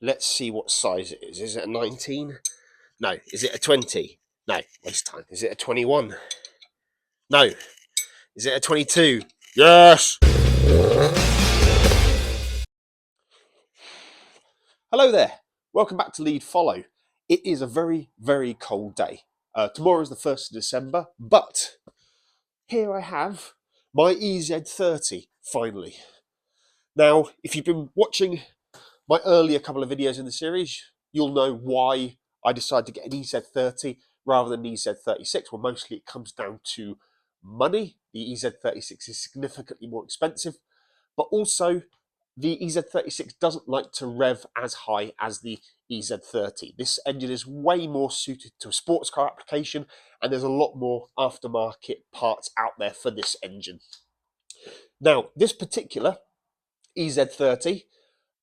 Let's see what size it is. Is it a 19? No. Is it a 20? No. Waste time. Is it a 21? No. Is it a 22? Yes! Hello there. Welcome back to LeEdFollow. It is a very, very cold day. Tomorrow is the 1st of December, but here I have my EZ30, finally. Now, if you've been watching my earlier couple of videos in the series, you'll know why I decided to get an EZ30 rather than an EZ36. Well, mostly it comes down to money. The EZ36 is significantly more expensive, but also the EZ36 doesn't like to rev as high as the EZ30. This engine is way more suited to a sports car application, and there's a lot more aftermarket parts out there for this engine. Now, this particular EZ30,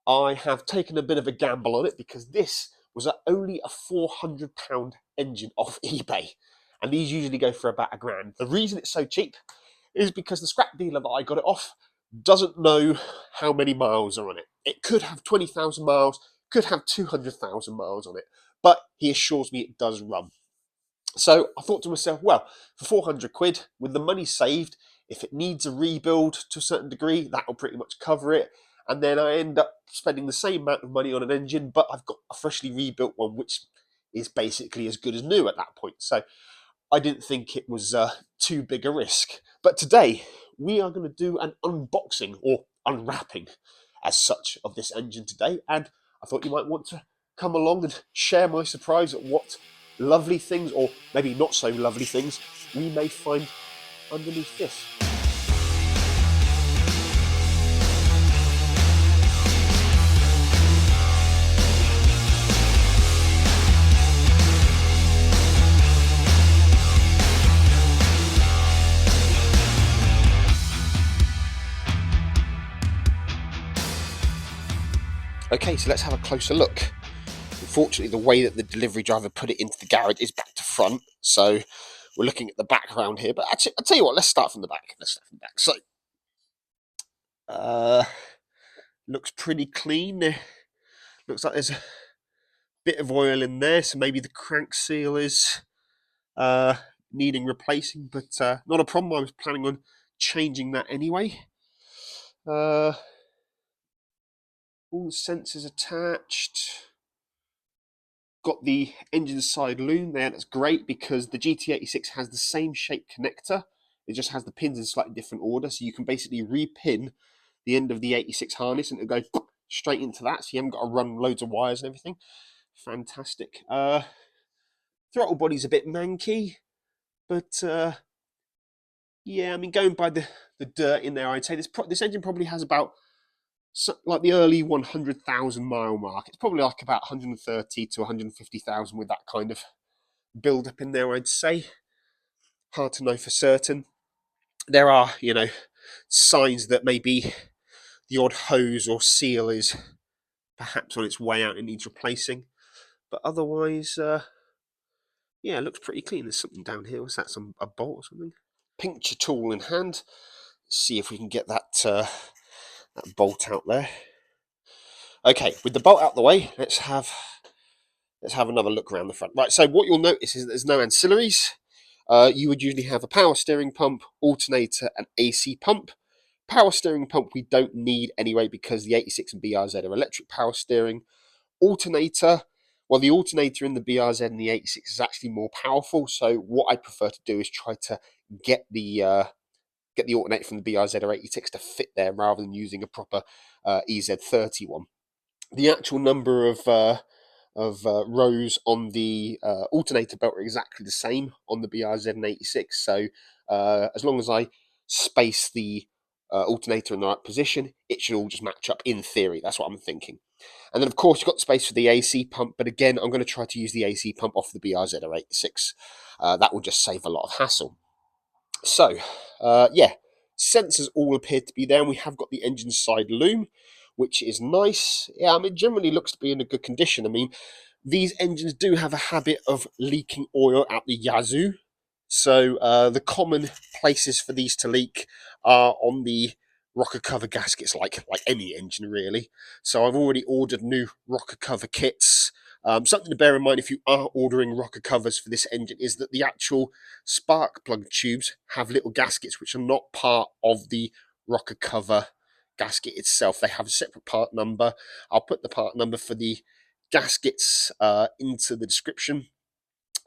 I have taken a bit of a gamble on it because this was only a £400 engine off eBay, and these usually go for about £1,000. The reason it's so cheap is because the scrap dealer that I got it off doesn't know how many miles are on it. It could have 20,000 miles, could have 200,000 miles on it, but he assures me it does run. So I thought to myself, well, for 400 quid, with the money saved, if it needs a rebuild to a certain degree, that will pretty much cover it. And then I end up spending the same amount of money on an engine, but I've got a freshly rebuilt one, which is basically as good as new at that point. So I didn't think it was too big a risk. But today, we are going to do an unboxing, or unwrapping as such, of this engine today. And I thought you might want to come along and share my surprise at what lovely things, or maybe not so lovely things, we may find underneath this. Okay, so let's have a closer look. Unfortunately, the way that the delivery driver put it into the garage is back to front, so we're looking at the background here. But actually, I'll tell you what, let's start from the back. So, looks pretty clean. Looks like there's a bit of oil in there, so maybe the crank seal is needing replacing, but not a problem. I was planning on changing that anyway. All the sensors attached. Got the engine side loom there. That's great because the GT86 has the same shape connector. It just has the pins in slightly different order, so you can basically repin the end of the 86 harness and it'll go straight into that, so you haven't got to run loads of wires and everything. Fantastic. Throttle body's a bit manky, but yeah, I mean, going by the dirt in there, I'd say this engine probably has about like the early 100,000 mile mark. It's probably like about 130 to 150,000 with that kind of build up in there, I'd say. Hard to know for certain. There are, signs that maybe the odd hose or seal is perhaps on its way out and needs replacing. But otherwise, yeah, it looks pretty clean. There's something down here. Was that a bolt or something? Puncture tool in hand. Let's see if we can get that bolt out there. Okay, with the bolt out the way, let's have another look around the front. Right, so what you'll notice is that there's no ancillaries. You would usually have a power steering pump, alternator, and AC pump. Power steering pump we don't need anyway because the 86 and BRZ are electric power steering. Alternator, well, the alternator in the BRZ and the 86 is actually more powerful, so what I prefer to do is try to get the alternator from the BRZ or 86 to fit there rather than using a proper EZ30 one. The actual number of rows on the alternator belt are exactly the same on the BRZ and 86, so as long as I space the alternator in the right position, it should all just match up in theory. That's what I'm thinking. And then, of course, you've got the space for the AC pump, but again, I'm going to try to use the AC pump off the BRZ or 86. That will just save a lot of hassle. So, yeah, sensors all appear to be there, and we have got the engine side loom, which is nice. Yeah, I mean, it generally looks to be in a good condition. I mean, these engines do have a habit of leaking oil out the yazoo. So the common places for these to leak are on the rocker cover gaskets like any engine really. So I've already ordered new rocker cover kits. Something to bear in mind if you are ordering rocker covers for this engine is that the actual spark plug tubes have little gaskets which are not part of the rocker cover gasket itself. They have a separate part number. I'll put the part number for the gaskets into the description.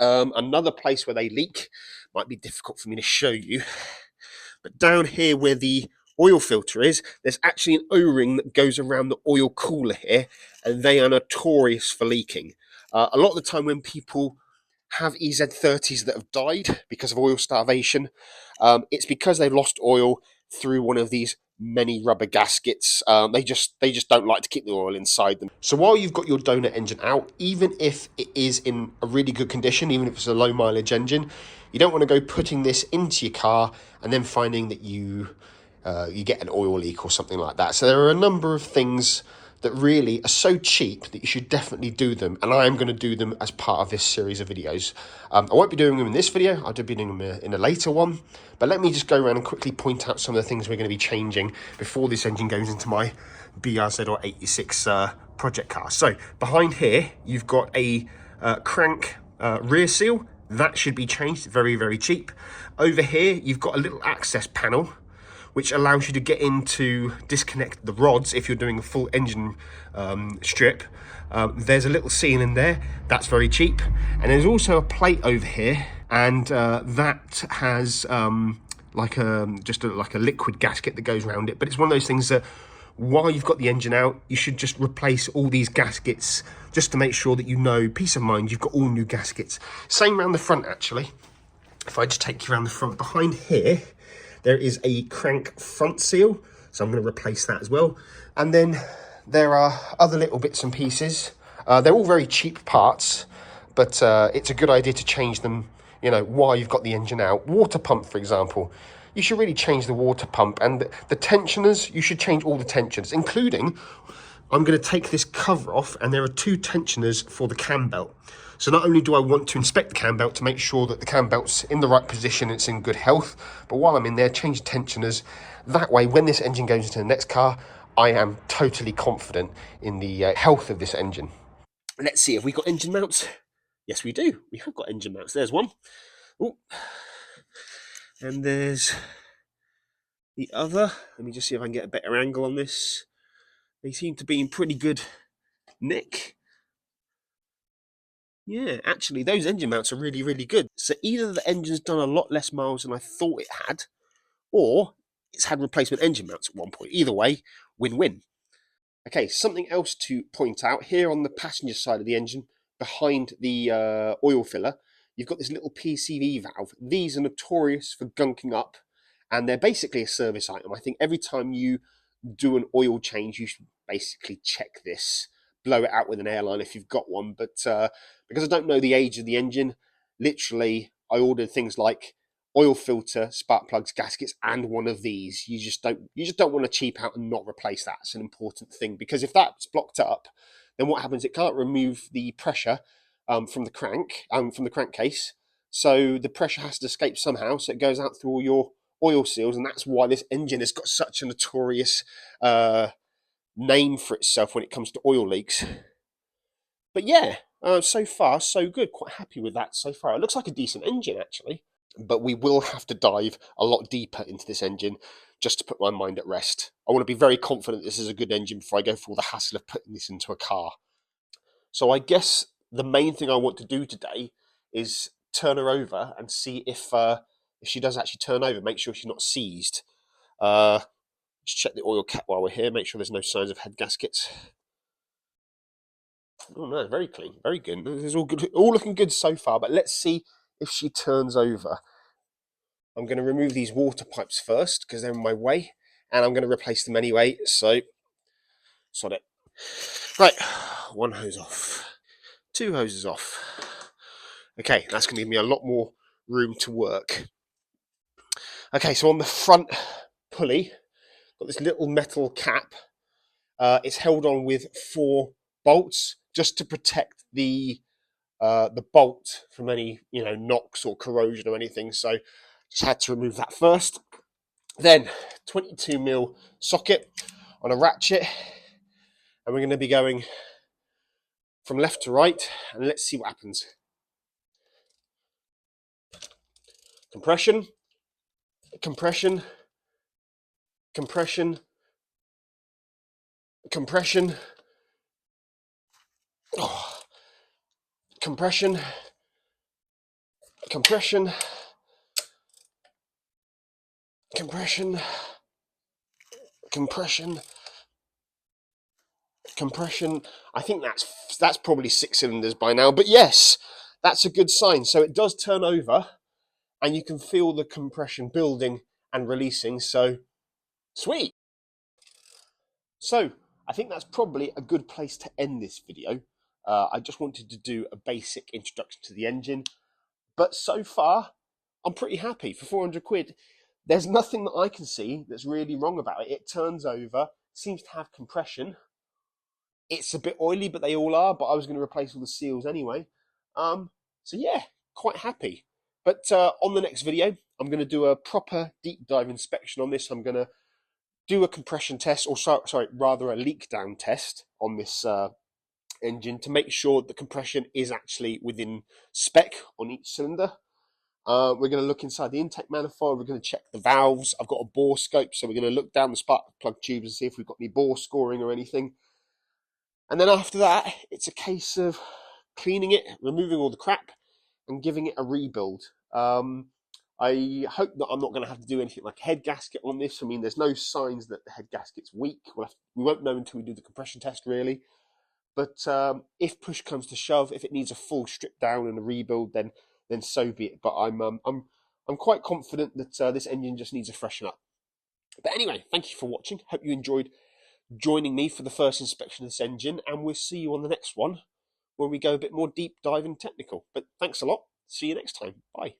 Another place where they leak might be difficult for me to show you, but down here where the oil filter is, there's actually an O-ring that goes around the oil cooler here, and they are notorious for leaking. A lot of the time when people have EZ30s that have died because of oil starvation, it's because they've lost oil through one of these many rubber gaskets. They just don't like to keep the oil inside them. So while you've got your donut engine out, even if it is in a really good condition, even if it's a low mileage engine, you don't want to go putting this into your car and then finding that you get an oil leak or something like that. So there are a number of things that really are so cheap that you should definitely do them, and I am going to do them as part of this series of videos. I won't be doing them in this video, I'll be doing them in a later one, but let me just go around and quickly point out some of the things we're going to be changing before this engine goes into my BRZ86 project car. So behind here you've got a crank rear seal. That should be changed, very, very cheap. Over here you've got a little access panel which allows you to get in to disconnect the rods if you're doing a full engine strip. There's a little seal in there, that's very cheap. And there's also a plate over here, and that has like a liquid gasket that goes around it. But it's one of those things that while you've got the engine out, you should just replace all these gaskets just to make sure that you know, peace of mind, you've got all new gaskets. Same around the front actually. If I just take you around the front, behind here, there is a crank front seal, so I'm going to replace that as well. And then there are other little bits and pieces. They're all very cheap parts, but it's a good idea to change them, you know, while you've got the engine out. Water pump, for example. You should really change the water pump, and the tensioners, you should change all the tensioners, including, I'm going to take this cover off, and there are 2 tensioners for the cam belt. So not only do I want to inspect the cam belt to make sure that the cam belt's in the right position, it's in good health, but while I'm in there, change the tensioners. That way, when this engine goes into the next car, I am totally confident in the health of this engine. Let's see, have we got engine mounts? Yes, we do. We have got engine mounts. There's one. Ooh. And there's the other. Let me just see if I can get a better angle on this. They seem to be in pretty good nick. Yeah, actually, those engine mounts are really, really good. So either the engine's done a lot less miles than I thought it had, or it's had replacement engine mounts at one point. Either way, win-win. Okay, something else to point out here on the passenger side of the engine, behind the oil filler, you've got this little PCV valve. These are notorious for gunking up, and they're basically a service item. I think every time you do an oil change, you should basically check this. Blow it out with an airline if you've got one, but because I don't know the age of the engine, literally I ordered things like oil filter, spark plugs, gaskets, and one of these. You just don't want to cheap out and not replace that. It's an important thing, because if that's blocked up, then what happens? It can't remove the pressure from the crankcase, so the pressure has to escape somehow. So it goes out through all your oil seals, and that's why this engine has got such a notorious name for itself when it comes to oil leaks. But yeah, so far so good. Quite happy with that so far. It looks like a decent engine actually, but we will have to dive a lot deeper into this engine just to put my mind at rest. I want to be very confident this is a good engine before I go through all the hassle of putting this into a car. So I guess the main thing I want to do today is turn her over and see if she does actually turn over, make sure she's not seized. Just check the oil cap while we're here, make sure there's no signs of head gaskets. Oh no, very clean, very good. It's all good, all looking good so far, but let's see if she turns over. I'm going to remove these water pipes first because they're in my way, and I'm going to replace them anyway, so sod it. Right, 1 hose off, 2 hoses off. Okay, that's going to give me a lot more room to work. Okay, so on the front pulley, got this little metal cap. It's held on with 4 bolts just to protect the bolt from any knocks or corrosion or anything. So just had to remove that first. Then 22mm socket on a ratchet, and we're going to be going from left to right, and let's see what happens. Compression, compression, compression, compression, oh, compression, compression, compression, compression, compression. I think that's probably 6 cylinders by now, but yes, that's a good sign. So it does turn over, and you can feel the compression building and releasing, so sweet. So I think that's probably a good place to end this video. I just wanted to do a basic introduction to the engine, but so far I'm pretty happy. For 400 quid, there's nothing that I can see that's really wrong about it. It turns over, seems to have compression. It's a bit oily, but they all are, but I was going to replace all the seals anyway. So yeah, quite happy. But on the next video, I'm going to do a proper deep dive inspection on this. I'm going to do a compression test, or rather a leak down test on this engine to make sure the compression is actually within spec on each cylinder. We're going to look inside the intake manifold. We're going to check the valves. I've got a bore scope, so we're going to look down the spark plug tubes and see if we've got any bore scoring or anything. And then after that, it's a case of cleaning it, removing all the crap, and giving it a rebuild. I hope that I'm not going to have to do anything like a head gasket on this. I mean, there's no signs that the head gasket's weak. We won't know until we do the compression test, really. But if push comes to shove, if it needs a full strip down and a rebuild, then so be it. But I'm quite confident that this engine just needs a freshen up. But anyway, thank you for watching. Hope you enjoyed joining me for the first inspection of this engine, and we'll see you on the next one where we go a bit more deep dive and technical. But thanks a lot. See you next time. Bye.